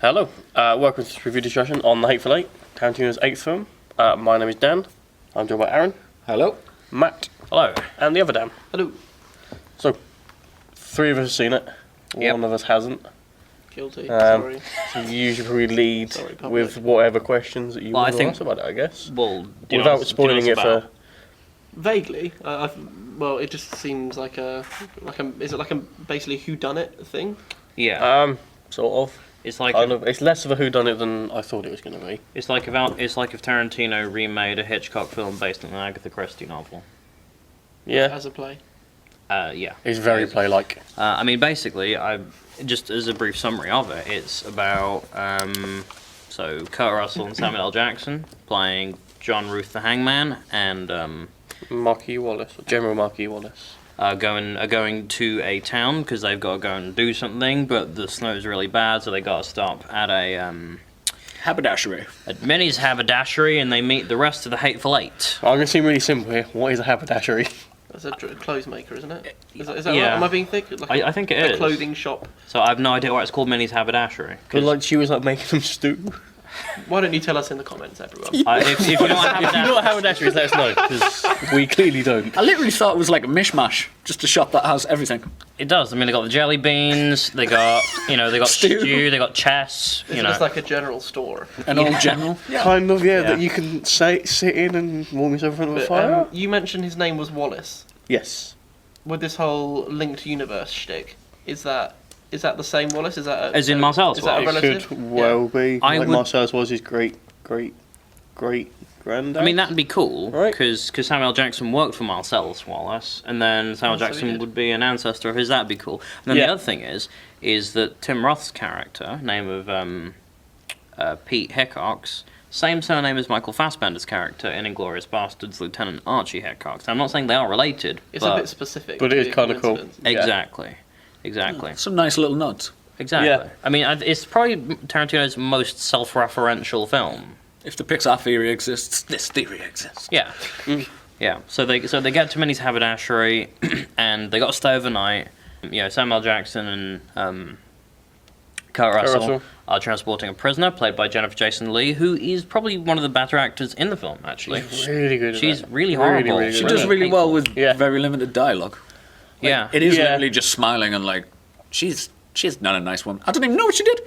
Hello, welcome to this review discussion on The Hateful Eight, Tarantino's 8th film. My name is Dan, I'm joined by Aaron. Hello. Matt. Hello. And the other Dan. Hello. So, 3 of us have seen it, one of us hasn't. Guilty, sorry. So you should probably lead with whatever questions that you want to ask about it, I guess. Well, without spoiling it for... Vaguely. Well, it just seems like a... Is it like a basically whodunit thing? Yeah. Sort of. It's like it's less of a whodunit than I thought it was going to be. It's like if Tarantino remade a Hitchcock film based on an Agatha Christie novel. Yeah. As a play. Yeah. It's very play-like. I mean, basically, just as a brief summary of it, it's about so Kurt Russell and Samuel L. Jackson playing John Ruth the Hangman and Marquis Wallace, General Marquis Wallace. are going to a town because they've got to go and do something, but the snow's really bad, so they got to stop at a Haberdashery. at Minnie's haberdashery, and they meet the rest of the Hateful Eight. I'm going to seem really simple here. What is a haberdashery? That's a clothes maker, isn't it? Is that Yeah. right? Am I being thick? Like I think it a is. clothing shop. So I have no idea why it's called Minnie's haberdashery. But like she was like making them stew. Why don't you tell us in the comments, everyone? If you don't have If you know what haberdashery is, let us know, because we clearly don't. I literally thought it was like a mishmash, just a shop that has everything. it does. I mean, they got the jelly beans. They got they got stew. They got chess. Is it just like a general store? An old general. Kind of, yeah, Yeah. that you can sit in and warm yourself in front of a But, fire. you mentioned his name was Wallace. Yes. With this whole linked universe shtick, is that the same Wallace? Is that As in Marcellus Is that a Wallace? It relative? could well be. I Like would- Marcellus was his great granddad. I mean, that'd be cool, Right. because Samuel L. Jackson worked for Marcellus Wallace, and then Samuel So he Jackson did. would be an ancestor of his. That'd be cool. And then Yeah. the other thing is that Tim Roth's character, name of Pete Hickox, same surname as Michael Fassbender's character in *Inglourious Bastards*, Lieutenant Archie Hickox. I'm not saying they are related, It's but a bit specific. but it to is be a kinda cool. coincidence. exactly. Some nice little nods. Exactly. Yeah. I mean, it's probably Tarantino's most self-referential film. If the Pixar theory exists, this theory exists. Yeah. Yeah. So they get to Minnie's haberdashery, and they got to stay overnight. Samuel L. Jackson and Kurt Russell are transporting a prisoner, played by Jennifer Jason Leigh, who is probably one of the better actors in the film. Actually, She's really good. at she's that. really horrible. really She good. does really well with Yeah. very limited dialogue. Yeah. It is Yeah. literally just smiling and like, she's not a nice woman. I don't even know what she did.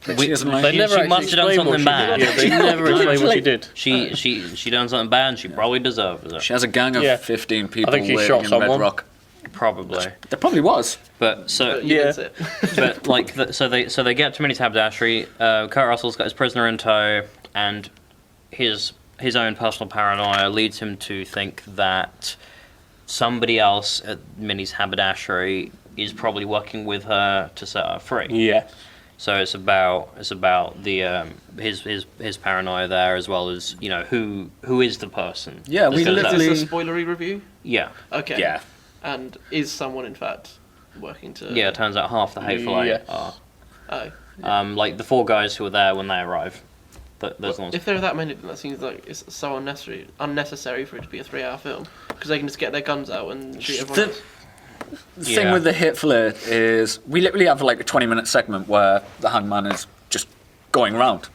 But she isn't like... They never She actually must have done explain what something she bad. did. Yeah, they never explain what she did. She done something bad, and she probably deserves it. She has a gang of Yeah. 15 people I think she waiting shot in someone. Red Rock. Probably. There probably was. But so But you Yeah. did it. but like so they get to Minnie's haberdashery. Kurt Russell's got his prisoner in tow, and his own personal paranoia leads him to think that somebody else at Minnie's haberdashery is probably working with her to set her free. Yeah. So it's about the his paranoia there, as well as who is the person. Yeah, we that's gonna- literally- Is this a spoilery review? yeah. Okay. Yeah. And is someone in fact working to? Yeah, it turns out half the Hateful Eight Yes. are Oh. like the 4 guys who were there when they arrive. Those ones. If there are that many, then that seems like it's so unnecessary for it to be a 3-hour film, because they can just get their guns out and shoot everyone else. The thing with the Hateful Eight is we literally have like a 20-minute segment where the hangman is just going around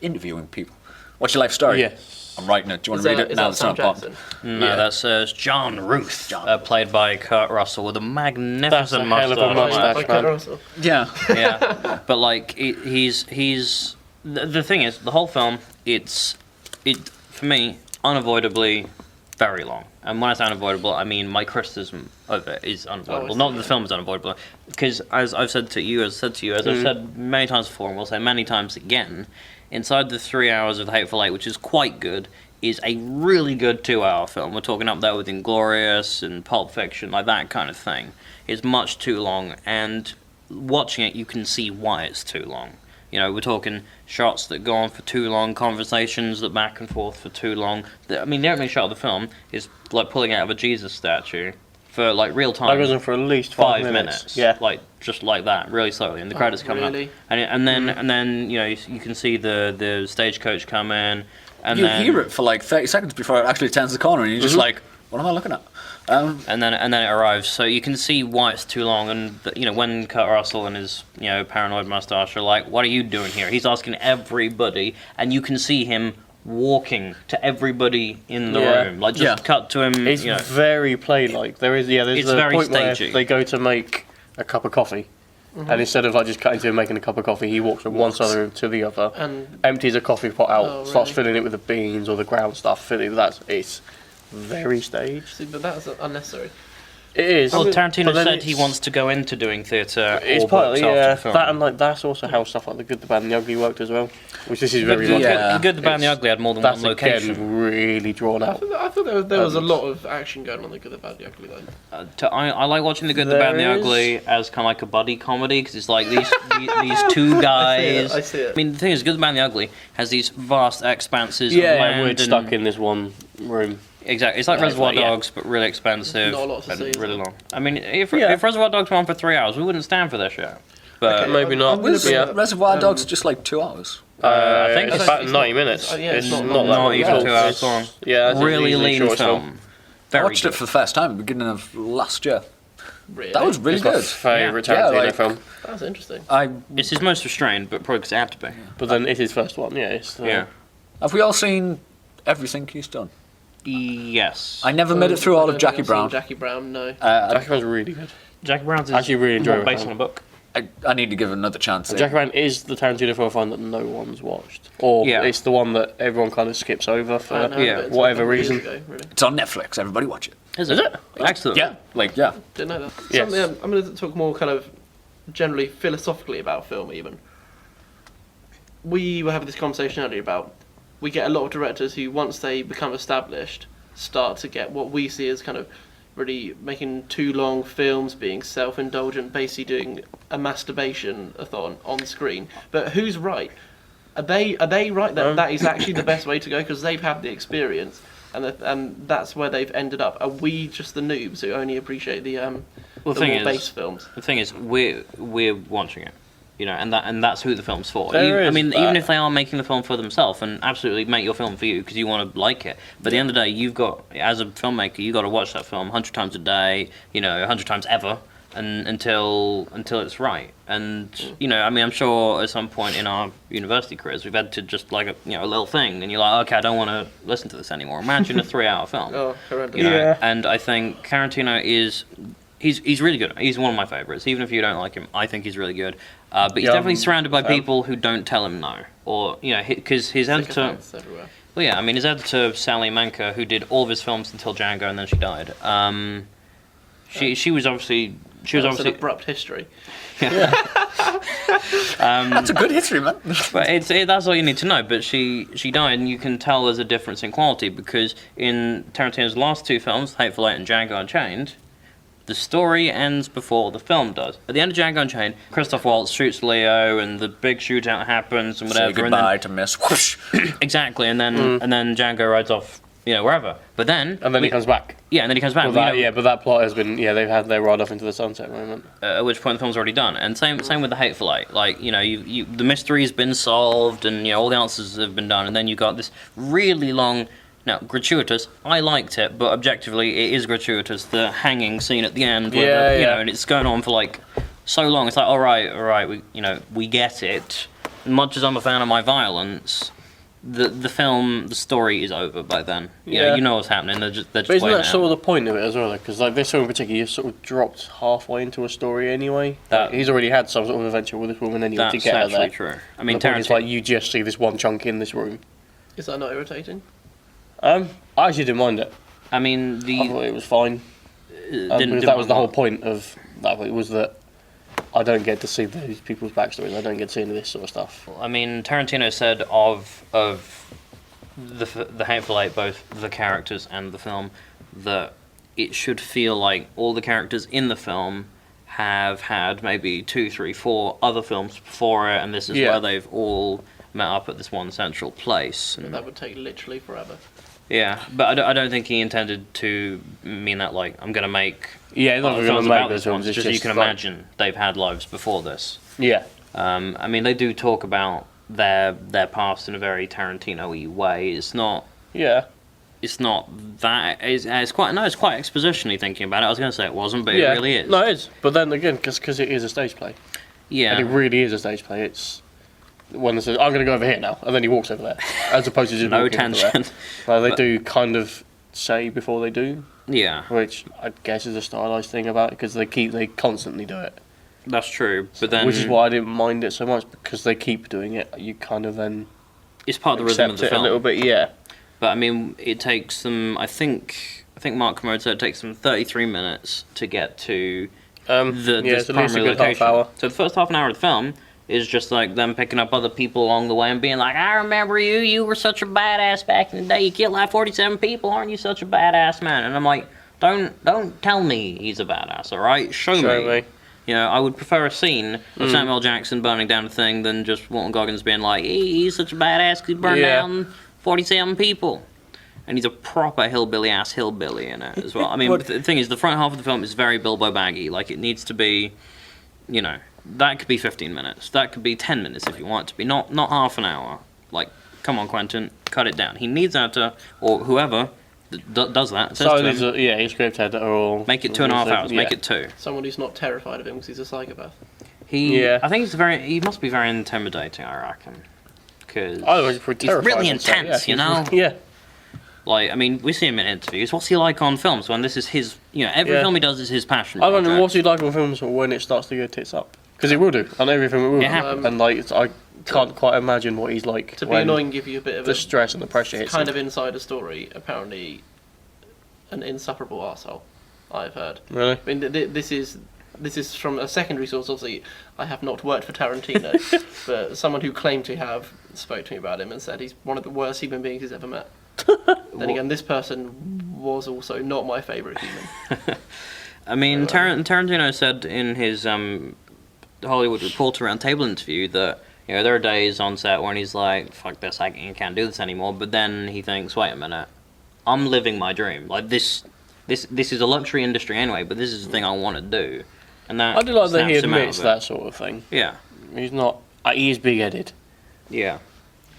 interviewing people. What's your life story? Yes. I'm writing it. Do you want Is to read that- it? is No, that it's Sam not important. Jackson? No, Yeah. that's John Ruth, John. played by Kurt Russell with a magnificent That's a hell of a mustache. mustache. Like man. Kurt Russell. Yeah. Yeah, but like he's the thing is the whole film. It for me unavoidably very long. And when I say unavoidable, I mean my criticism of it is unavoidable. Not that the film is unavoidable, because as I've said to you, as I've said many times before, and we'll say many times again, inside the 3 hours of The Hateful Eight, which is quite good, is a really good 2-hour film. We're talking up there with *Inglourious* and *Pulp Fiction*, like that kind of thing. It's much too long, and watching it, you can see why it's too long. We're talking shots that go on for too long, conversations that back and forth for too long. I mean, the opening shot of the film is like pulling out of a Jesus statue for like real time. That goes on for at least 5 minutes. Yeah. Like just like that, really slowly, and the credits coming really? up, and then you can see the stagecoach come in, and You then hear it for like 30 seconds before it actually turns the corner, and you're just like, What am I looking at? and then it arrives. So you can see why it's too long. And when Kurt Russell and his paranoid mustache are like, "What are you doing here?" He's asking everybody, and you can see him walking to everybody in the room. Like just cut to him. It's very play-like. There's it's a very point stagey. where they go to make a cup of coffee. And instead of just cutting to him making a cup of coffee, he walks from one side of the room to the other, And empties a coffee pot out, starts really? filling it with the beans or the ground stuff. It's very staged. see, but that's unnecessary. It is. Well, but Tarantino then said he it's- wants to go into doing theatre It's or part books of, after film. that and that's also how stuff like The Good, the Bad, and the Ugly worked as well. Which this is The very Good, much. Yeah. The Good, the Bad, and the It's- Ugly had more than That's one location. again really drawn out. I thought there was a lot of action going on The Good, the Bad, the Ugly though. I like watching The Good, the Bad, and the There is- Ugly as kind of like a buddy comedy because it's like these two guys. I see it. I mean, the thing is, Good, the Bad, and the Ugly has these vast expanses of Yeah, land we're and stuck in this one room. exactly. It's like Yeah, Reservoir it's like, yeah. Dogs, but really expensive Not a lot to and see, really is it? long. I mean, if Yeah. Reservoir Dogs went on for 3 hours, we wouldn't stand for this show. But Maybe not. Was Yeah. Reservoir Dogs just like 2 hours? I think it's it's- about it's 90 not- minutes. it's- yeah, it's it's not not long. that not long even at all. 2 hours It's- long. Yeah, it's really easily lean short film. I Very watched good. it for the first time at the beginning of last year. Really? That was really It's my good. favourite Yeah, Tarantino like- film. That's interesting. It's his most restrained, but probably because it had to be. But then it's his first one, yeah. Yeah. Have we all seen everything he's done? Yes. I never made it through all I of don't Jackie think I've seen Brown. Jackie Brown, no. Jackie Brown's really good. Jackie Brown's is Actually really enjoyable. based on a book. I need to give it another chance. Jackie Brown is the Tarantino film I find that no one's watched. Or Yeah. it's the one that everyone kind of skips over for I know, yeah, but it's whatever like years reason. ago, really. It's on Netflix. Everybody watch it. Is it? Excellent. Yeah, yeah. Didn't know that. Yes. Something, I'm going to talk more kind of generally philosophically about film even. We were having this conversation earlier about we get a lot of directors who once they become established start to get what we see as kind of really making too long films, being self-indulgent, basically doing a masturbation-a-thon on screen. But who's right? Are they right that that is actually the best way to go because they've had the experience and that's where they've ended up? Are we just the noobs who only appreciate the Well, the thing more is, base films? the thing is, we're watching it, and that's who the film's for. There I is mean, that. even if they are making the film for themselves, and absolutely make your film for you because you want to like it. But at the end of the day, you've got, as a filmmaker, you've got to watch that film 100 times a day, 100 times ever, and until it's right. And I mean, I'm sure at some point in our university careers, we've had to just like a little thing, and you're like, okay, I don't want to listen to this anymore. Imagine a 3-hour film. Oh, horrendous. Yeah. And I think Tarantino is. He's really good. He's one of my favourites. Even if you don't like him, I think he's really good. But he's Yeah, definitely surrounded by Sam. people who don't tell him no. Or, because his editor... Sycophants everywhere. Well, yeah, I mean, his editor, Sally Manker, who did all of his films until Django and then she died. She was obviously... That's an abrupt history. That's a good history, man. But that's all you need to know. But she died, and you can tell there's a difference in quality because in Tarantino's last 2 films, Hateful Eight and Django Unchained, the story ends before the film does. At the end of Django Unchained, Christoph Waltz shoots Leo, and the big shootout happens, and whatever. Say goodbye to Miss Whoosh. Exactly, and then Django rides off, wherever. But then, And then he comes back. yeah, and then he comes back. Well, We know- but that plot has been, they've had their ride off into the sunset moment. at which point the film's already done. And same with the Hateful Eight. Like, the mystery's been solved, and all the answers have been done, and then you got this really long. Now, gratuitous. I liked it, but objectively, it is gratuitous. The hanging scene at the end, where Yeah. and it's going on for like so long. It's like, all right, we get it. Much as I'm a fan of my violence, the film, the story is over by then. Yeah. You know what's happening. They're just But isn't playing that it sort out. of the point of it as well? Because this film in particular, you're sort of dropped halfway into a story anyway. That- He's already had some sort of adventure with this woman anyway to That's get her actually there. true. I mean, The point is, Tarantino. you just see this one chunk in this room. Is that not irritating? I actually didn't mind it. I mean, I thought it was fine. Because that was the whole point of that. It was that I don't get to see these people's backstories. I don't get to see any of this sort of stuff. I mean, Tarantino said of the Hateful Eight, both the characters and the film, that it should feel like all the characters in the film have had maybe 2, 3, 4 other films before it, and this is Yeah. where they've all met up at this one central place. And, That would take literally forever. yeah, but I don't think he intended to mean that, like, I'm going to make Yeah, not films going to about make this those one. films. Just It's you can like- imagine they've had lives before this. Yeah. I mean, they do talk about their past in a very Tarantino-y way. It's not. Yeah. it's not that. It's quite expositionally thinking about it. I was going to say it wasn't, but Yeah. it really is. No, it is. But then again, because it is a stage play. Yeah. And it really is a stage play. It's when they say, I'm going to go over here now, and then he walks over there, as opposed to just No walking over tangent. there. They do kind of say before they do, Yeah, which I guess is a stylized thing about it, because they constantly do it. that's true. But then, Which is why I didn't mind it so much, because they keep doing it. You kind of then it's part of the rhythm of accept the it a little film. bit, yeah. But I mean, it takes them. I think Mark Kermode said it takes them 33 minutes to get to this it's at least a primary good half location. hour. So the first half an hour of the film is just like them picking up other people along the way and being like, I remember you. You were such a badass back in the day. You killed like 47 people. Aren't you such a badass man? And I'm like, don't tell me he's a badass. All right, show me. You know, I would prefer a scene of Samuel Jackson burning down a thing than just Walton Goggins being like, he's such a badass 'cause he burned down 47 people. And he's a proper hillbilly-ass hillbilly in it as well. I mean, the thing is, the front half of the film is very Bilbo Baggy. Like, it needs to be, you know, that could be 15 minutes. That could be 10 minutes if you want it to be. Not half an hour. Like, come on, Quentin, cut it down. He needs that to, or whoever does that, says to him, he's script editor or... make it 2.5 hours, make it 2. Someone who's not terrified of him because he's a psychopath. I think he must be very intimidating, I reckon. Because he's really intense, you know? Yeah. Like, I mean, we see him in interviews. What's he like on films when this is his, you know, every film he does is his passion I wonder project. what's he like on films when it starts to go tits up. Because it will do. On everything it will. It happens. And like, I can't quite imagine what he's like. To be annoying, give you a bit of the stress and the pressure hits kind him. of insider story. Apparently, an insufferable arsehole, I've heard. Really? I mean, this is from a secondary source. Obviously, I have not worked for Tarantino, but someone who claimed to have spoke to me about him and said he's one of the worst human beings he's ever met. Then again, this person was also not my favourite human. I mean, Tarantino said in his Hollywood Reporter Roundtable interview that, you know, there are days on set when he's like, fuck this, I can't do this anymore, but then he thinks, wait a minute, I'm living my dream. Like, this is a luxury industry anyway, but this is the thing I want to do. And that I do like that he snaps him out admits of it. that sort of thing. Yeah. He's not... he is big-headed. Yeah.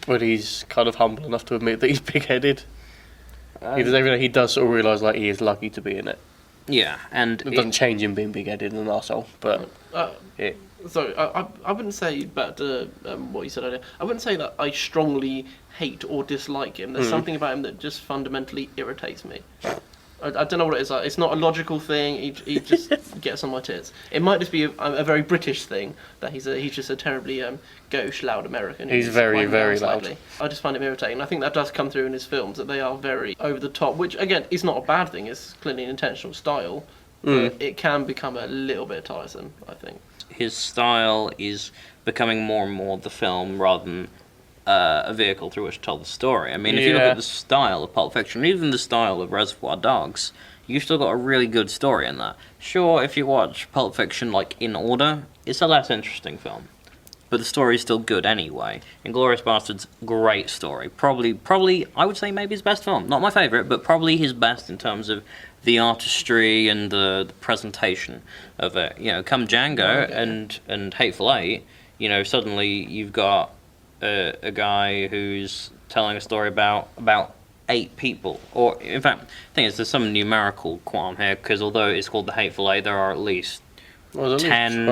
But he's kind of humble enough to admit that he's big-headed. He does sort of realise, like, he is lucky to be in it. Yeah, and It doesn't change him being big-headed and an arsehole, but... Sorry, I wouldn't say back to what you said earlier. I wouldn't say that I strongly hate or dislike him. There's something about him that just fundamentally irritates me. I don't know what it is. It's not a logical thing. He just gets on my tits. It might just be a very British thing that he's just a terribly gauche, loud American. He's very, very loud. I just find him irritating. I think that does come through in his films, that they are very over the top, which again is not a bad thing. It's clearly an intentional style. But it can become a little bit tiresome, I think. his style is becoming more and more the film rather than a vehicle through which to tell the story. I mean, if you look at the style of Pulp Fiction, even the style of Reservoir Dogs, you've still got a really good story in that. Sure, if you watch Pulp Fiction like in order, it's a less interesting film, but the story is still good anyway. Inglourious Basterds, great story. Probably, I would say maybe his best film. Not my favourite, but probably his best in terms of the artistry and the presentation of it. You know, come Django and Hateful Eight, you know, suddenly you've got a guy who's telling a story about 8 people. Or, in fact, the thing is, there's some numerical qualm here, because although it's called The Hateful Eight, there are at least 10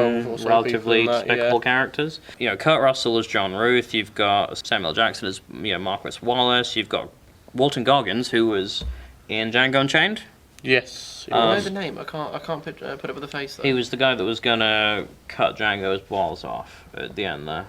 relatively despicable characters. You know, Kurt Russell as John Ruth, you've got Samuel Jackson as, you know, Marcus Wallace, you've got Walton Goggins, who was in Django Unchained. Yes. I know the name. I can't put it with a face though. He was the guy that was gonna cut Django's balls off at the end there.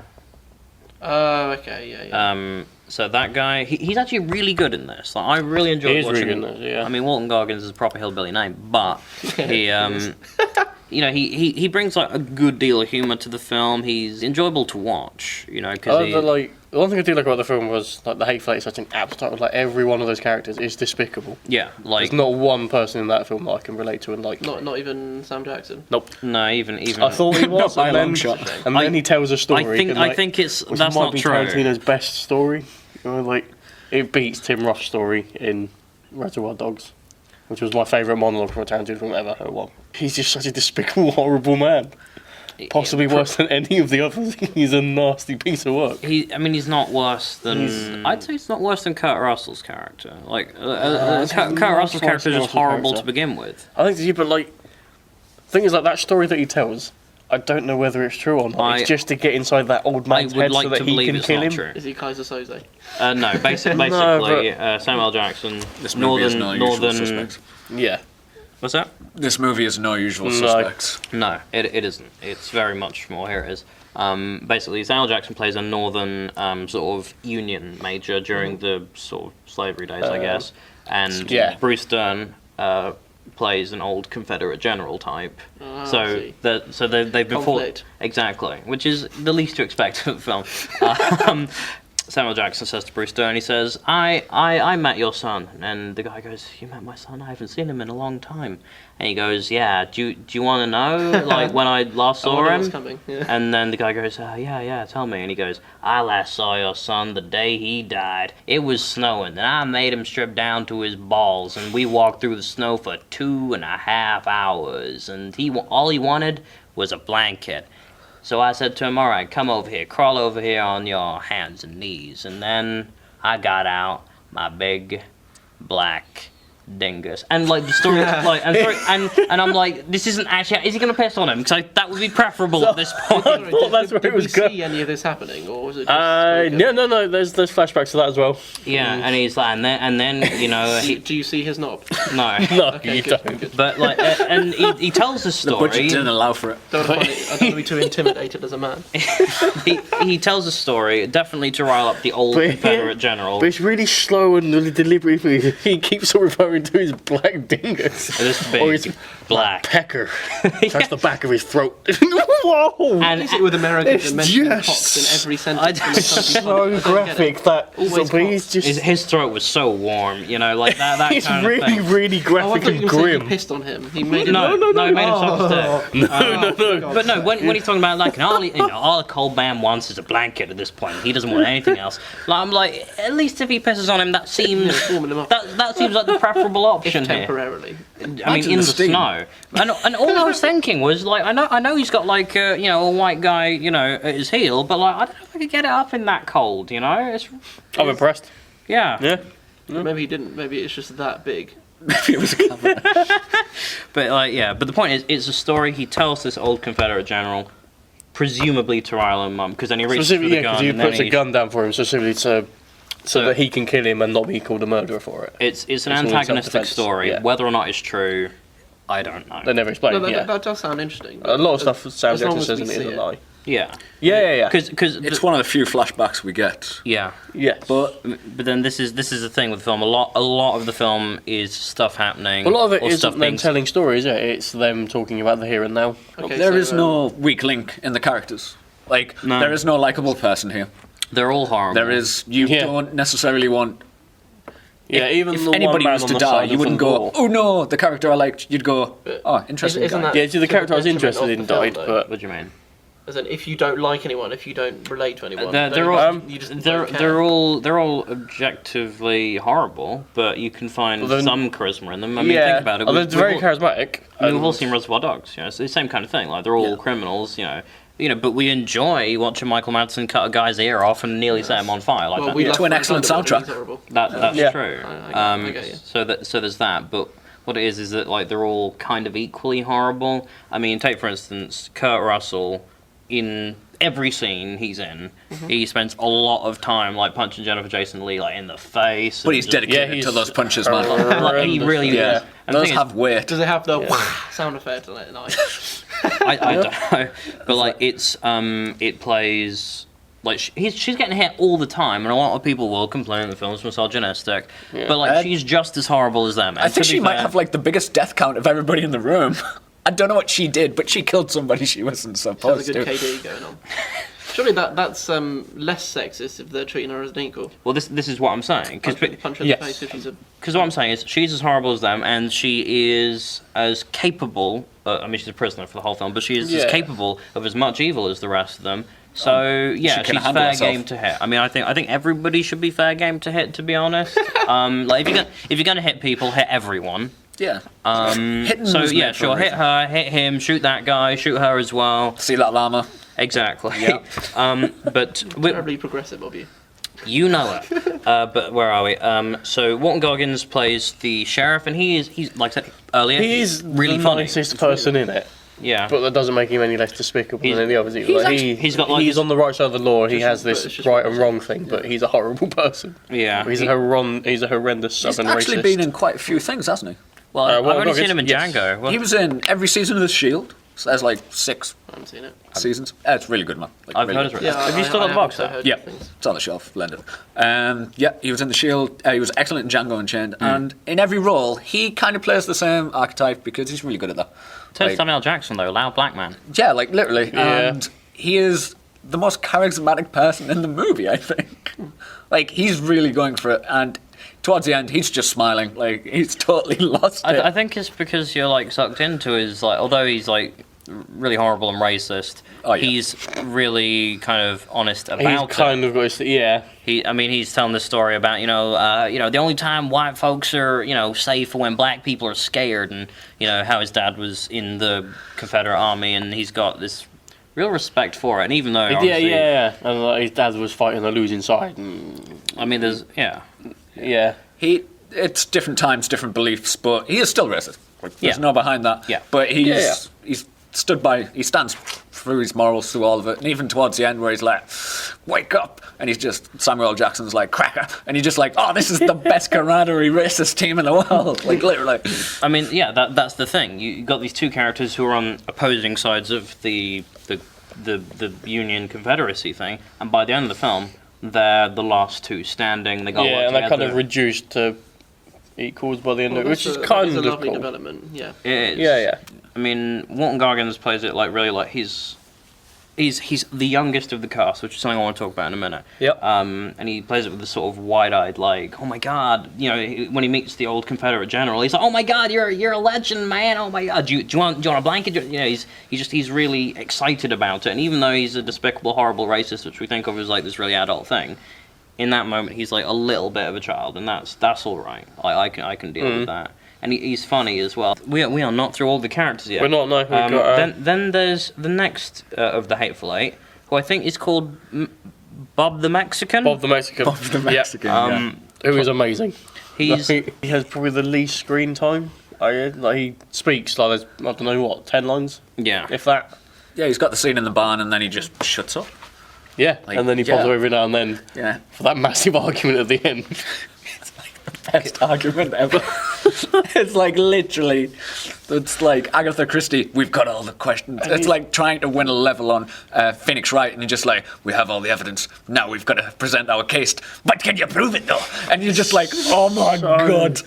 Oh, okay, yeah. So that guy, he's actually really good in this. Like, I really enjoyed watching him. Really good, yeah. I mean, Walton Goggins is a proper hillbilly name, but he, you know, he brings like a good deal of humour to the film. He's enjoyable to watch, you know, because the one thing I do like about the film was like the Hateful Eight is such an apt title. Like every one of those characters is despicable. yeah, like There's not one person in that film that I can relate to and like. Not even Sam Jackson. Nope. no, even I thought he was, By a and long then, shot. and then he tells a story. I think it's which that's might not be true. Tarantino's best story. You know, like it beats Tim Roth's story in Reservoir Dogs, which was my favourite monologue from a Tarantino film ever. Oh, well, he's just such a despicable, horrible man. possibly worse than any of the others. He's a nasty piece of work. He's not worse than. I'd say he's not worse than Kurt Russell's character. Like, Kurt Russell's character is just horrible to begin with. I think, but like, the thing is, like, that story that he tells, I don't know whether it's true or not. It's just to get inside that old man's head so that he can kill him. True. Is he Kaiser Soze? No, basically, Samuel Jackson, this movie is no usual suspects. Yeah. What's that? This movie is no usual suspects. No, it isn't. It's very much more. Here it is. Basically, Samuel Jackson plays a northern sort of Union major during the sort of slavery days, I guess. And Bruce Dern plays an old Confederate general type. So they've been fought exactly, which is the least you expect of the film. Samuel Jackson says to Bruce Dern, he says, I met your son. And the guy goes, you met my son? I haven't seen him in a long time. And he goes, yeah, do you want to know, like, when I last saw him? Coming. Yeah. And then the guy goes, yeah, tell me. And he goes, I last saw your son the day he died. It was snowing, and I made him strip down to his balls, and we walked through the snow for 2.5 hours, and all he wanted was a blanket. So I said to him, all right, come over here, crawl over here on your hands and knees. And then I got out my big black dingus. And like the story, and I'm like, this isn't actually, is he going to piss on him? Because that would be preferable at this point. I thought that's where it was going. Did we see any of this happening, or was it just no, there's flashbacks to that as well. Yeah, and he's like, and then you know, do you see his knob? No, okay, you don't. Good. But like, and he tells the story. The budget didn't allow for it. I don't want to be too intimidated as a man. he tells the story definitely to rile up the old Confederate general. But it's really slow and really deliberate. He keeps on referring to his black dingus. This big or his black pecker. That's the back of his throat. Whoa! And is it with Americans and mentioning just cocks in every sentence? It's so graphic that Always his throat was so warm, you know, like that. It's kind really, of thing. really graphic and grim. He pissed on him. He made No, he made himself sick. No. But no, when he's talking about like all a cold man wants is a blanket at this point. He doesn't want anything else. Like, I'm like, at least if he pisses on him, that seems that seems like the preferable option here. Temporarily. I mean, in the snow. And all I was thinking was like, I know he's got like a white guy at his heel, but like I don't know if I could get it up in that cold. I'm impressed. Yeah. Maybe he didn't. Maybe it's just that big. Maybe it was a cover. But the point is, it's a story he tells this old Confederate general, presumably to rile him up, because then he reaches for the gun. Because he puts a gun down for him, specifically so that he can kill him and not be called a murderer for it. It's an antagonistic story. Yeah. Whether or not it's true, I don't know. They never explain. That does sound interesting. A lot of stuff Sam Jackson says in it is a lie. Yeah. Because it's one of the few flashbacks we get. Yeah. Yes. But then this is the thing with the film. A lot of the film is stuff happening. A lot of it isn't them telling stories. It's them talking about the here and now. Okay, there is no weak link in the characters. Like there is no likable person here. They're all horrible. There is. You don't necessarily want. Yeah, even if the anybody one was to die, you wouldn't go, "Oh no, the character I liked." You'd go, "Oh, interesting." The character I was interested in died, but what do you mean? As in, if you don't like anyone, if you don't relate to anyone, they're all objectively horrible, but you can find some charisma in them. I mean, think about it. They're very charismatic. We've all seen Reservoir Dogs. It's the same kind of thing. Like they're all criminals. But we enjoy watching Michael Madsen cut a guy's ear off and nearly set him on fire. To an excellent soundtrack. That's true. I get you. So there's that. But what it is that like they're all kind of equally horrible. I mean, take for instance Kurt Russell. In every scene he's in, he spends a lot of time like punching Jennifer Jason Leigh like in the face. But he's dedicated to those punches, man. Like, he really is. And does have weight. Does it have the sound effect on it? Nice. I don't know, but like it plays like she's getting hit all the time, and a lot of people will complain the film's misogynistic. But like she's just as horrible as them. And I think she might have like the biggest death count of everybody in the room. I don't know what she did, but she killed somebody she wasn't supposed to. She has a good KD going on. Surely that's less sexist if they're treating her as an equal. Well, this is what I'm saying. Punch her in the face if she's a... Because what I'm saying is she's as horrible as them, and she is as capable... I mean, she's a prisoner for the whole film, but she is as capable of as much evil as the rest of them. So, she's fair game to hit. I mean, I think everybody should be fair game to hit, to be honest. Like, if you're going to hit people, hit everyone. Yeah. So yeah, sure, hit her, hit him, shoot that guy, shoot her as well. See that llama? Exactly. Yeah. But Terribly progressive of you. you know it. But where are we? So Walton Goggins plays the sheriff, and he's like I said earlier. He's really the funny. nicest person in it. Yeah. But that doesn't make him any less despicable than any others. He's got, like, he's this- on the right side of the law. He Just has British, this just right and British. wrong thing, but he's a horrible person. Yeah. He's a horrendous He's southern actually racist. been in quite a few things, hasn't he? Well, Walton I've only Goggins, seen him in yes. Django. Well, He was in every season of The Shield. So there's like 6 I haven't seen it. seasons. It's really good, man. Like, I've really heard good. it's really. Have you still got the box also set? heard Yeah, things. it's on the shelf, blended. Yeah, he was in The Shield. He was excellent in Django Unchained, and in every role, he kind of plays the same archetype because he's really good at that. So Like, Samuel Jackson though, loud black man. yeah, like literally, Yeah. and he is the most charismatic person in the movie. I think, like he's really going for it, and towards the end, he's just smiling, like he's totally lost it. I think it's because you're like sucked into his like, although he's like really horrible and racist. Oh, yeah. He's really kind of honest about He's it. kind of got his, yeah. He's telling this story about the only time white folks are safe are when black people are scared, and how his dad was in the Confederate Army, and he's got this real respect for it. And even though Yeah. And like, his dad was fighting the losing side. And, I mean, there's yeah. It's different times, different beliefs, but he is still racist. Like, there's Yeah. no behind that. Yeah. But he's he stands through his morals through all of it, and even towards the end where he's like, "Wake up!" and he's just Samuel L. Jackson's like cracker, and he's just like, "Oh, this is the best camaraderie racist team in the world!" Like literally. I mean, yeah, that's the thing. You got these two characters who are on opposing sides of the Union Confederacy thing, and by the end of the film, they're the last two standing. They got yeah, work and they're kind together. of reduced to equals by the end of it, which is That kind is a of lovely cool. development. Yeah. It is. Yeah. I mean, Walton Goggins plays it like really like he's the youngest of the cast, which is something I want to talk about in a minute. Yep. And he plays it with this sort of wide-eyed, like, oh my god, when he meets the old Confederate general, he's like, oh my god, you're a legend, man. Oh my god, do you want a blanket? He's really excited about it. And even though he's a despicable, horrible racist, which we think of as like this really adult thing, in that moment he's like a little bit of a child, and that's all right. I can deal with that. And he's funny as well. We are not through all the characters yet. We're not, no. We've got, Then there's the next of the Hateful Eight, who I think is called Bob the Mexican. Bob the Mexican. Bob the Mexican. Yeah. Who is amazing. He's He has probably the least screen time. Like he speaks like there's, I don't know what, 10 lines, yeah. if that. Yeah, he's got the scene in the barn, and then he just shuts up. Yeah, Like, and then he pops yeah. up every now and then Yeah. for that massive argument at the end. Best argument ever. It's like literally, it's like Agatha Christie, we've got all the questions. It's like trying to win a level on Phoenix Wright, and you're just like, we have all the evidence, now we've got to present our case, but can you prove it though? And you're just like, oh my god.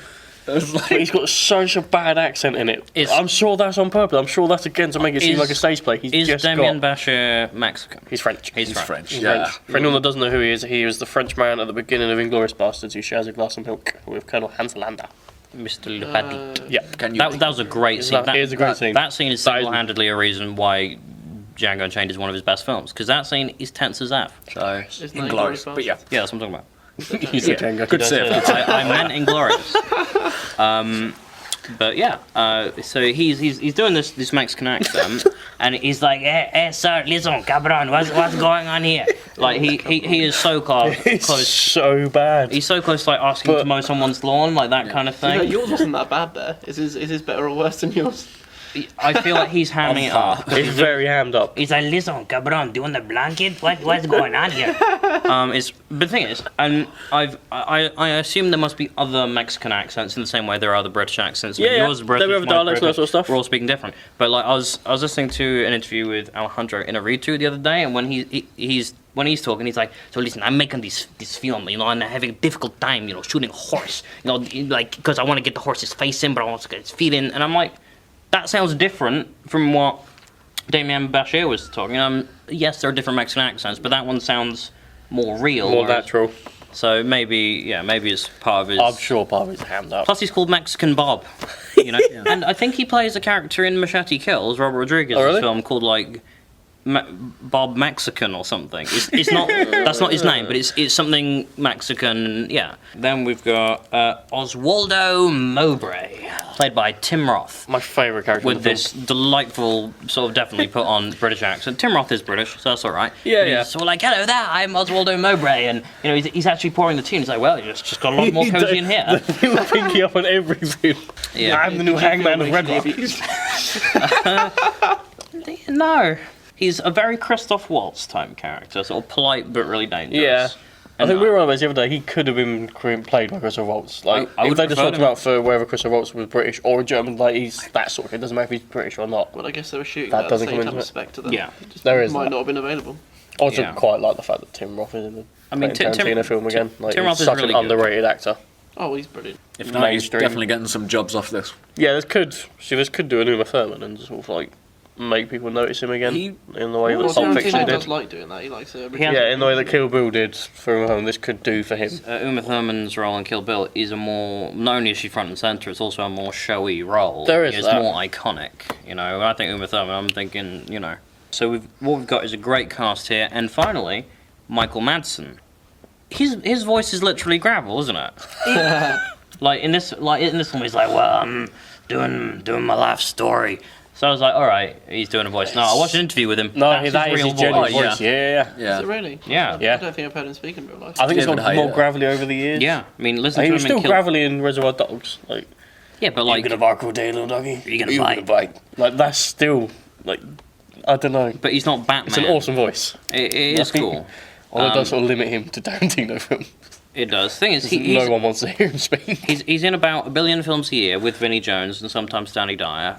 It's But like, he's got such a bad accent in it. I'm sure that's on purpose. I'm sure that's again to make it seem like a stage play. He's Is just Damien got... Bashir Mexican? He's French. He's he's French. French, He's yeah. French. For anyone that doesn't know who he is the French man at the beginning of Inglourious Bastards who shares a glass of milk with Colonel Hans Landa. Mr. Le Petit. Yeah. Can you? That was a great scene. That is a great scene. That scene is That is- single-handedly a reason why Django Unchained is one of his best films, because that scene is tense as F. So, It's Inglorious, not but yeah. Yeah, that's what I'm talking about. You said Django. Good save. I meant Inglorious. But yeah, so he's doing this Mexican accent, and he's like, "Hey, sir, listen, cabron, what's going on here?" Like he is so close. It's so bad. He's so close to like asking to mow someone's lawn, like that kind of thing. Yours wasn't that bad there. Is his better or worse than yours? I feel like he's hamming it up. He's very hammed up. He's like, listen, cabron, doing the blanket? What's going on here? But the thing is, and I assume there must be other Mexican accents in the same way there are other British accents. Yeah, Yours is British, there are mine's dialects and that British. sort of stuff. We're all speaking different. But like, I was listening to an interview with Alejandro Inarritu the other day, and when he's talking, he's like, so listen, I'm making this film, and I'm having a difficult time, shooting a horse, like because I want to get the horse's face in, but I want to get its feet in, and I'm like. That sounds different from what Damien Bashir was talking. Yes, there are different Mexican accents, but that one sounds more real. More natural. So maybe it's part of his... I'm sure part of it's hammed up. Plus he's called Mexican Bob, And I think he plays a character in Machete Kills, Robert Rodriguez's Oh, really? film, called, like, Bob Mexican or something. It's not. That's not his name, but it's something Mexican. Yeah. Then we've got Oswaldo Mowbray, played by Tim Roth. My favourite character. With this delightful, sort of definitely put on British accent. Tim Roth is British, so that's all right. Yeah. So we're like, hello there, I'm Oswaldo Mowbray, and he's actually pouring the tea. And he's like, well, it's just got a lot more cozy in here. He was pinky up on everything. Yeah. I'm the new hangman of Red Rock. No. He's a very Christoph Waltz type character, sort of polite but really dangerous. Yeah. I And think we were on this the other day. He could have been played by Christoph Waltz. Like, I if would they just prefer swapped him him. out for whether Christoph Waltz was British or German, like he's that sort of. It doesn't matter if he's British or not. Well, I guess they were shooting That that at the doesn't same come time into as it. Spectre. Then. Yeah. It just There is might that. not have been available. I also Yeah. quite like the fact that Tim Roth is in the Tim Tarantino film again. Like, Tim Roth he's is such really an good. underrated actor. Oh, he's brilliant. If not, he's Mainstream. definitely getting some jobs off this. Yeah, this could do an Uma Thurman and sort of like make people notice him again He- in the way Well, that Pulp Fiction Tarantino did. does like doing that. He likes it. Yeah, in the way that Kill Bill did for Uma Thurman, this could do for him. Uma Thurman's role in Kill Bill is a more, not only is she front and centre, it's also a more showy role. There is It's that. more iconic, When I think Uma Thurman, I'm thinking, So what we've got is a great cast here, and finally, Michael Madsen. His voice is literally gravel, isn't it? Like in this one, he's like, well, I'm doing my life story. So I was like, all right, he's doing a voice. No, I watched an interview with him. No, That's that is real his genuine voice. voice. Yeah. Is Yeah. it really? Yeah. Yeah. I don't think I've heard him speak in real life. I think it's David got more Hayter. gravelly over the years. Yeah, I mean, listen He to was him still in Kill gravelly in Reservoir Dogs. Like, Yeah, but like, you gonna bark all day, little doggy? You gonna bite? Like, that's still, like, I don't know. but he's not Batman. It's an awesome voice. It is cool. Although it does sort of limit him to Tarantino films. It does. Thing is, No one wants to hear him speak. he's in about 1 billion films a year with Vinnie Jones and sometimes Danny Dyer.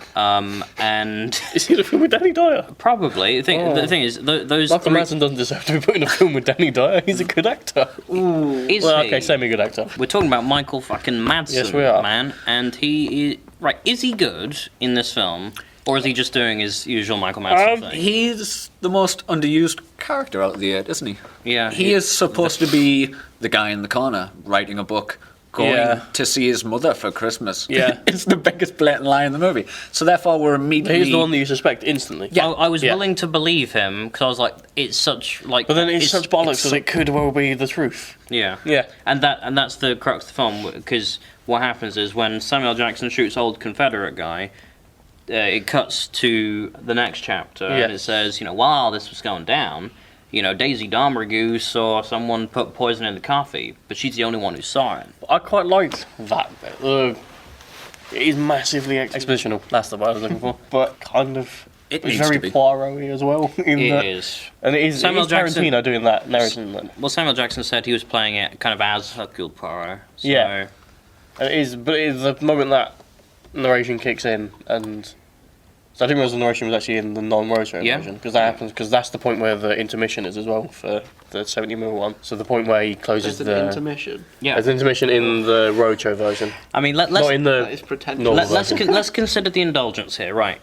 And Is he in a film with Danny Dyer? probably the thing is those Michael three, Madsen doesn't deserve to be put in a film with Danny Dyer. He's a good actor. is Well, he? okay, semi-good actor. We're talking about Michael fucking Madsen, Yes, we are. man, and he is right. Is he good in this film, or is he just doing his usual Michael Madsen thing? He's the most underused character out of the 8, isn't he? Yeah, He is supposed to be the guy in the corner writing a book, going Yeah. to see his mother for Christmas. Yeah. It's the biggest blatant lie in the movie. So therefore, we're immediately. He's the one that you suspect instantly. Yeah. I was Yeah. willing to believe him because I was like, it's such like. But then it's such bollocks it's that it could well be the truth. Yeah, Yeah. and that's the crux of the film because what happens is when Samuel Jackson shoots old Confederate guy, it cuts to the next chapter and it says, while this was going down, Daisy Domergue saw someone put poison in the coffee, but she's the only one who saw it. I quite liked that bit. It is massively expositional. That's the word I was looking for. But kind of, It it's needs very to be. Poirot-y as well. In It that, is. and it is Samuel Jackson- Tarantino doing that narration. Well, Samuel Jackson said he was playing it kind of as Hercule Poirot. So, Yeah. And it is, but it is the moment that narration kicks in, and so I didn't realize the narration was actually in the non-rotary Yeah. version because that happens because that's the point where the intermission is as well for the 70mm one. So the point where he closes There's an the intermission. Yeah. there's an intermission in the roadshow version, I mean, let's not in That the is pretentious. normal let's version. let's consider the indulgence here, right?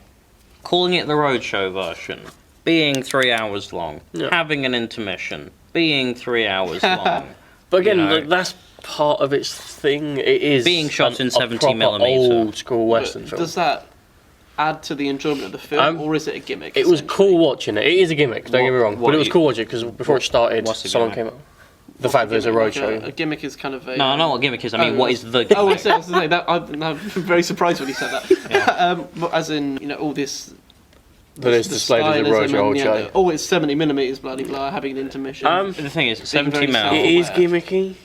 Calling it the roadshow version, being 3 hours long, Yeah. having an intermission, being 3 hours long. But again, you know. that's part of its thing. It is Being shot in a 70mm. proper old school western But film. does that add to the enjoyment of the film, or is it a gimmick? It was essentially? cool watching it. It is a gimmick. Don't get me wrong, what but it was you- cool watching it because before it started, what's the someone gimmick? came up. The fact that there's a Like roadshow. a gimmick is kind of a. No, I know what gimmick is. I mean, Oh, what is the Oh, I gimmick? was saying that. I'm very surprised when he said that. But as in, all this. That is displayed as a stylism roadshow and, show. Oh, it's 70mm, blah blah blah, having an intermission. The thing is, Being 70 very mil. subtle. It is Yeah. gimmicky,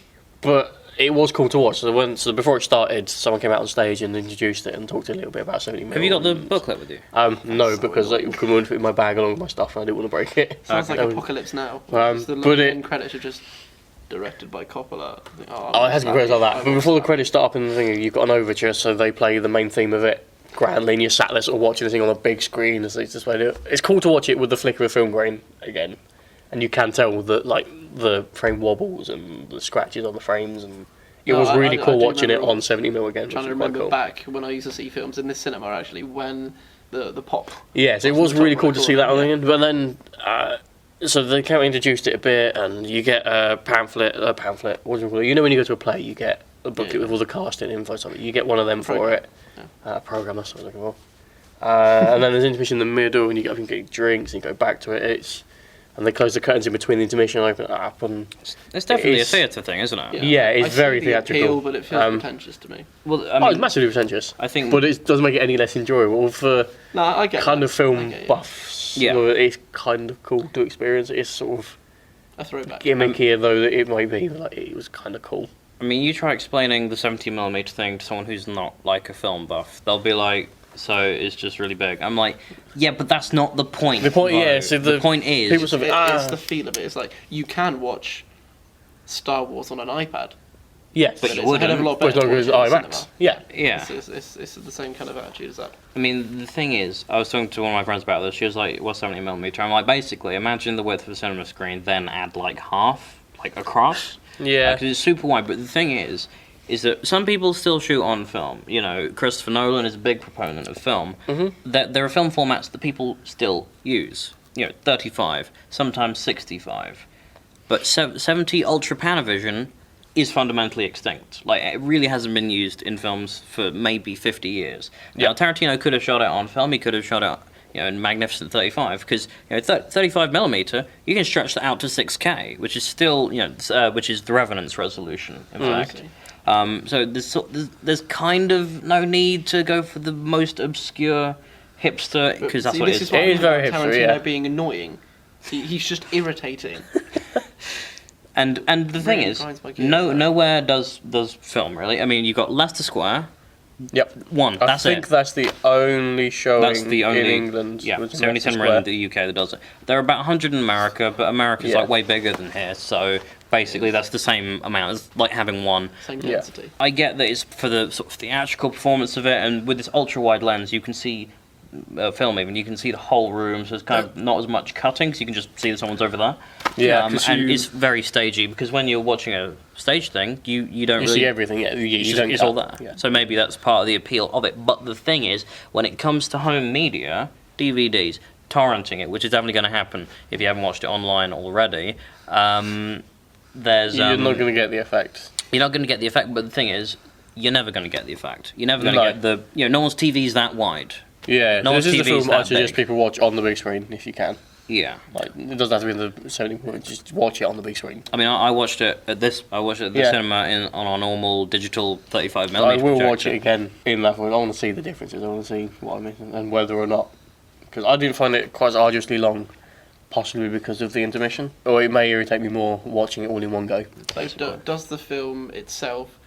but it was cool to watch. So before it started, someone came out on stage and introduced it and talked a little bit about 70mm. Have you got the booklet with you? No, because it couldn't fit in my bag along with my stuff, and I didn't want to break it. Sounds like Okay. Apocalypse Now. Um, the but it- end credits are just directed by Coppola. I think, Oh, it has been credits like that. But before the credits start up in the thing, you've got an overture, so they play the main theme of it grandly, and you're sat there sort of watching the thing on a big screen. It's just way to do it. It's cool to watch it with the flicker of film grain again, and you can tell that like the frame wobbles and the scratches on the frames, and it was really I cool do watching it remember- on 70mm again. I'm trying to which was quite remember cool. back when I used to see films in this cinema actually when the pop. Yes, it What's was the top really one cool to called? see that on the Yeah. end. But then, so they kind of introduced it a bit, and you get a pamphlet. What do you call it? You know when you go to a play, you get a booklet Yeah. with all the casting info. Something you get one of them for Program. it. Program. That's what I was looking for. And then there's intermission in the middle, and you go up and get drinks, and you go back to it. And they close the curtains in between the intermission and open it up. And It's definitely a it's- theatre thing, isn't it? Yeah, I it's see very the theatrical. appeal, but it feels pretentious to me. Well, I Oh, it's mean, massively pretentious. I think- but it doesn't make it any less enjoyable for No, I get kind that. of film I get you. buffs. Yeah. It's kind of cool to experience. It's sort of A throwback. gimmicky, though that it might be. Like, it was kind of cool. I mean, you try explaining the 70mm thing to someone who's not like a film buff, they'll be like, "So it's just really big." I'm like, "Yeah, but that's not the point." The point, bro. yeah. So the point is, people sort of, It's the feel of it. It's like you can watch Star Wars on an iPad. yes, But But you it's a hell of a wouldn't. lot but it's better not to good as watch it in IMAX. cinema. Yeah, yeah. It's the same kind of attitude as that. I mean, the thing is, I was talking to one of my friends about this. She was like, "What's 70mm?" I'm like, basically, imagine the width of a cinema screen, then add like half, like across. yeah. Because it's super wide. But the thing is that some people still shoot on film. You know, Christopher Nolan is a big proponent of film. That there are film formats that people still use. You know, 35, sometimes 65, but 70 Ultra Panavision is fundamentally extinct. Like, it really hasn't been used in films for maybe 50 years. Now, Tarantino could have shot it on film. He could have shot it, you know, in Magnificent 35, because, you know, 35mm, you can stretch that out to 6K, which is still, you know, which is the Revenant's resolution, in fact. So there's kind of no need to go for the most obscure hipster, because that's See, what this it is is. what It I is mean very about hipster, Tarantino yeah. being annoying. He's just irritating. And the thing Really is, grinds my gears, though. nowhere does film really. I mean, you got Leicester Square, Yep. one. I That's think it. that's the only showing That's the only in England. Yeah, was it's the only Leicester cinema Square. in the UK that does it. There are about 100 in America, but America's Yeah. like way bigger than here. So basically, that's the same amount as like having one. Same Yeah. density. I get that it's for the sort of theatrical performance of it, and with this ultra wide lens, you can see film even. You can see the whole room, so it's kind of not as much cutting, so you can just see that someone's over there. Yeah, 'cause and you- it's very stagey because when you're watching a stage thing, you don't You really see everything. Yeah, you it's, don't it's all cut. there. Yeah. So maybe that's part of the appeal of it. But the thing is, when it comes to home media, DVDs, torrenting it, which is definitely going to happen if you haven't watched it online already, there's You're not going to get the effect. you're not going to get the effect. But the thing is, you're never going to get the effect. You're never going to No. get the no one's TV's that wide. Yeah, No this one's is the TV is film I that suggest big. people watch on the big screen if you can. Yeah. Like, it doesn't have to be in the 70. Just watch it on the big screen. I mean, I watched it at this. I watched it at the Yeah. cinema on our normal digital 35mm. I will watch projector. it again in that one. I want to see the differences. I want to see what I'm missing and whether or not. Because I didn't find it quite as arduously long, possibly because of the intermission. Or it may irritate me more watching it all in one go. Does the film itself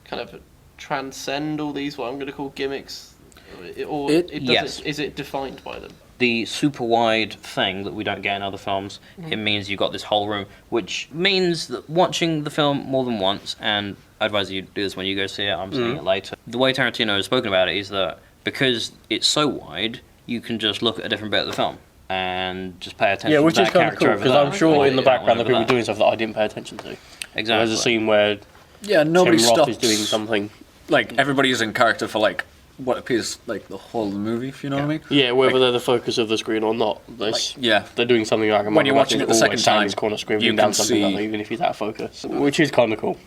kind of transcend all these, what I'm going to call gimmicks? Or It- it yes. is it defined by them? The super wide thing that we don't get in other films, it means you've got this whole room, which means that watching the film more than once, and I advise you do this when you go see it, I'm seeing it later. The way Tarantino has spoken about it is that because it's so wide, you can just look at a different bit of the film and just pay attention Yeah, to which that is kind of character cool. over Because there. I'm sure in the Or, yeah, background there are people whatever doing stuff that I didn't pay attention to. Exactly. There's a scene where Yeah, nobody Tim Roth stops. is doing something. Like, everybody's in character for, like, what appears like the whole of the movie, if you know what I mean. Yeah, whether Like- they're the focus of the screen or not. Yeah. They're doing something like When you're watching it the second time, Sam's corner screen, you doing down can something see- like that, even if he's out of focus, which is kind of cool.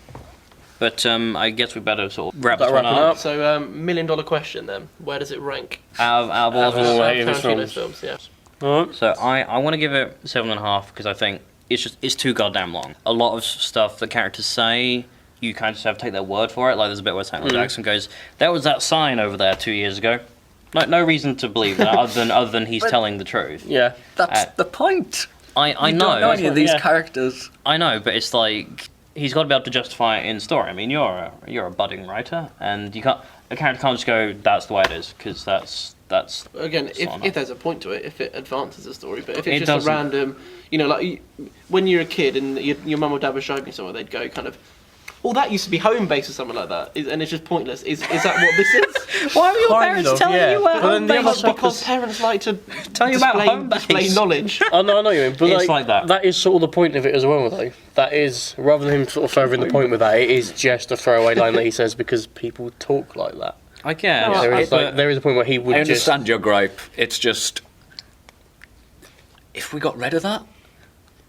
But I guess we better sort of wrap Start this one wrapping up. up. So, $1 million question then. Where does it rank? Out of all Out of of all us. eight of his Tarantino's films. films, yeah. Alright. So I want to give it 7.5 because I think it's too goddamn long. A lot of stuff that characters say, you kind of just have to take their word for it. Like there's a bit where Samuel Jackson goes, "There was that sign over there 2 years ago." No reason to believe that other than he's telling the truth. Yeah. That's the point. I You know, don't know any of these Yeah. characters. I know, but it's like he's got to be able to justify it in story. I mean, you're a budding writer, and a character can't just go, "That's the way it is," because that's Again, It's not if there's a point to it, if it advances the story, but if It it's just doesn't. a random, when you're a kid and your mum or dad was showing you somewhere, they'd go kind of, "Well, that used to be home base or something like that," and it's just pointless. Is that what this is? Why are your Kind parents of, telling yeah. you where But then home the base other is? stuff Because parents like to Tell you about home display base. knowledge. I know what you mean, but It's like that. That is sort of the point of it as well, though. That is, rather than him sort of furthering the point with that, it is just a throwaway line that he says because people talk like that. I guess. No, There is, but- like, there is a point where he would I just... understand your gripe. It's just, if we got rid of that,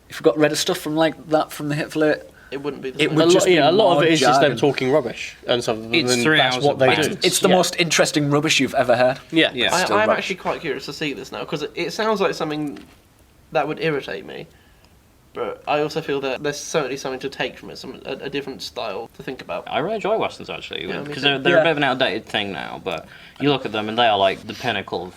if we got rid of stuff from like that from the Hateful Eight, it wouldn't be the It same. would just be a lot of more it is just them jargon. talking rubbish and stuff. It's and 3 that's hours what of they banter. do. It's the most interesting rubbish you've ever heard. Yeah. Yeah. Still I'm rubbish. actually quite curious to see this now because it sounds like something that would irritate me, but I also feel that there's certainly something to take from it, a different style to think about. I really enjoy westerns actually Yeah, me because too. they're a bit of an outdated thing now, but you look at them and they are like the pinnacle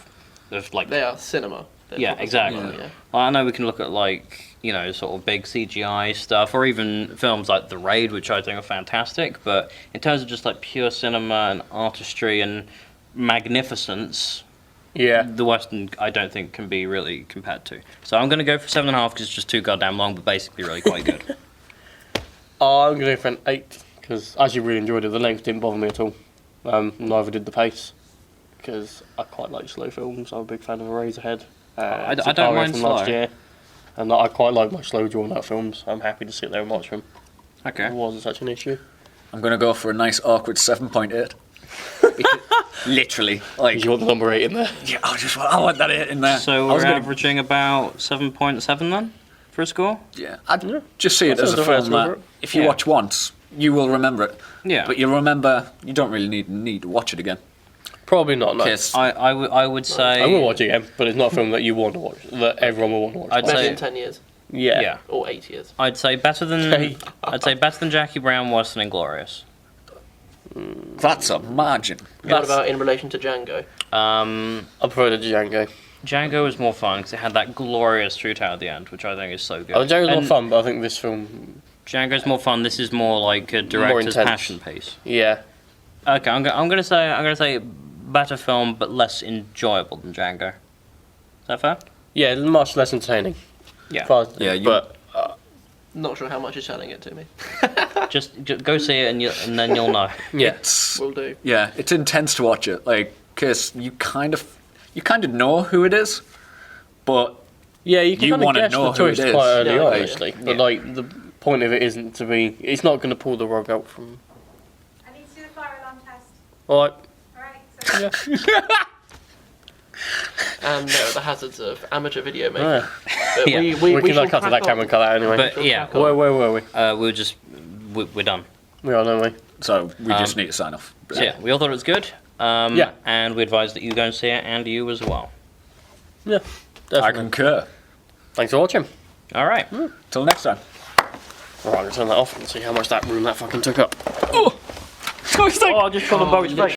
of like They are cinema. They're yeah, proper exactly. cinema, yeah. Well, I know we can look at like sort of big CGI stuff, or even films like The Raid, which I think are fantastic. But in terms of just like pure cinema and artistry and magnificence, Yeah. the Western I don't think can be really compared to. So I'm going to go for 7.5 because it's just too goddamn long, but basically really quite good. I'm going to go for an 8 because I actually really enjoyed it. The length didn't bother me at all. Neither did the pace because I quite like slow films. I'm a big fan of Eraserhead. I don't Sicario mind from slow. last year. And I quite like my slow drawn out films. I'm happy to sit there and watch them. Okay. It wasn't such an issue. I'm going to go for a nice awkward 7.8. Literally, like You want the number 8 in there? yeah, I want that 8 in there. So I we're was gonna- averaging about 7.7 then for a score. Yeah, I'd Yeah. just see it That as a sounds alright, film sounds that alright. if you Yeah. watch once, you will remember it. Yeah. But you'll remember, you don't really need to watch it again. Probably not, no. Yes. I would say I will watch it again, but it's not a film that you want to watch, that everyone will want to watch. I'd Maybe say in 10 years yeah. yeah. or 8 years. I'd say better than Jackie Brown, worse than Inglorious. That's a margin. What about in relation to Django? I prefer the Django. Django was more fun because it had that glorious shootout at the end, which I think is so good. Oh, Django's more And fun, but I think this film, Django's more fun. This is more like a director's intense. passion piece. yeah. Okay, I'm gonna say better film, but less enjoyable than Django. Is that fair? Yeah, much less entertaining. Yeah. But, Yeah, you- but Not sure how much is selling it to me. Just go see it and then you'll know. yeah. Will do. Yeah, it's intense to watch it. Like, cause you kind of know who it is, but Yeah, you can You kind of wanna guess know the who it twist is. quite early Yeah, on, yeah, actually. yeah. But, like, the point of it isn't to be... It's not going to pull the rug out from... I need to do the fire alarm test. Alright, Alright, so And the hazards of amateur video making. yeah. But Yeah. We can shall cut to crack that on. camera and cut that anyway. But Shall yeah, crack on. Where were we? we're done. We are, don't we? so we just need to sign off. So yeah, we all thought it was good. Yeah. And we advise that you go and see it, and you as well. Yeah, I definitely. concur. Thanks for watching. All right. Till next time. Right, I'm going to turn that off and see how much that room that fucking took up. Oh, Oh, I just got a boat's face.